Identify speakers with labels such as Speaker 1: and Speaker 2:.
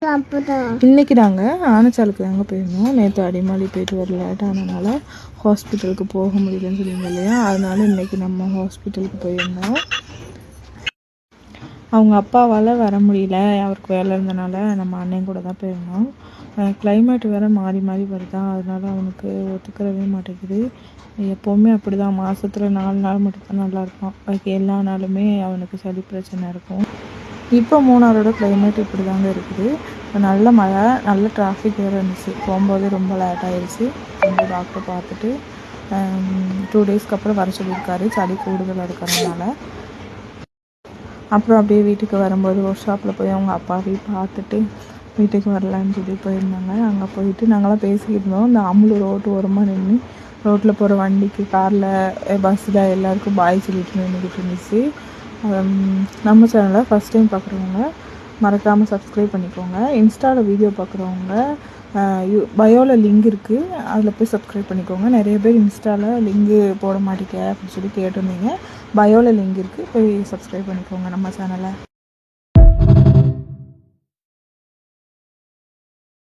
Speaker 1: இன்றைக்கி நாங்கள் ஆனச்சாலுக்கு தாங்க போயிருந்தோம். நேற்று அடிமாலி போயிட்டு வர லேட் ஆனதுனால ஹாஸ்பிட்டலுக்கு போக முடியலன்னு சொல்லியிருந்தோம் இல்லையா, அதனால இன்றைக்கி நம்ம ஹாஸ்பிட்டலுக்கு போயிருந்தோம். அவங்க அப்பாவால் வர முடியல, அவருக்கு வேலை இருந்தனால நம்ம அண்ணன் கூட தான் போயிருந்தோம். கிளைமேட் வேறு மாறி மாறி வருதா, அதனால அவனுக்கு ஒத்துக்கிறவே மாட்டேங்குது. எப்போவுமே அப்படி தான், மாதத்தில் 4 நாள் மட்டும்தான் நல்லாயிருக்கும். அதுக்கு எல்லா நாளுமே அவனுக்கு சளி பிரச்சனை இருக்கும். இப்போ மூணாரோட கிளைமேட் இப்படி தாங்க இருக்குது. நல்ல மழை, நல்ல டிராஃபிக் வேறு இருந்துச்சு. போகும்போது ரொம்ப லேட் ஆகிடுச்சு. வந்து டாக்டர் பார்த்துட்டு 2 டேஸ்க்கு அப்புறம் வர சொல்லியிருக்காரு, சளி கூடுதலாக இருக்கிறதுனால. அப்புறம் அப்படியே வீட்டுக்கு வரும்போது ஒர்க் ஷாப்பில் போய் அவங்க அப்பாவையும் பார்த்துட்டு வீட்டுக்கு வரலான்னு சொல்லி போயிருந்தாங்க. அங்கே போயிட்டு நாங்களாம் பேசிக்கிட்டு இருந்தோம். இந்த அமுல் ரோட்டு ஓரமாக நின்று ரோட்டில் போகிற வண்டிக்கு, காரில், பஸ்ஸில் எல்லாருக்கும் பாய் சொல்லிட்டு நின்றுக்கிட்டு இருந்துச்சு. நம்ம சேனலை ஃபஸ்ட் டைம் பார்க்குறவங்க மறக்காமல் சப்ஸ்கிரைப் பண்ணிக்கோங்க. இன்ஸ்டாவில் வீடியோ பார்க்குறவங்க பயோவில் லிங்க் இருக்குது, அதில் போய் சப்ஸ்கிரைப் பண்ணிக்கோங்க. நிறைய பேர் இன்ஸ்டாவில் லிங்கு போட மாட்டேங்க அப்படின்னு சொல்லி கேட்டிருந்தீங்க. பயோவில் லிங்க் இருக்குது, போய் சப்ஸ்கிரைப் பண்ணிக்கோங்க நம்ம சேனலை.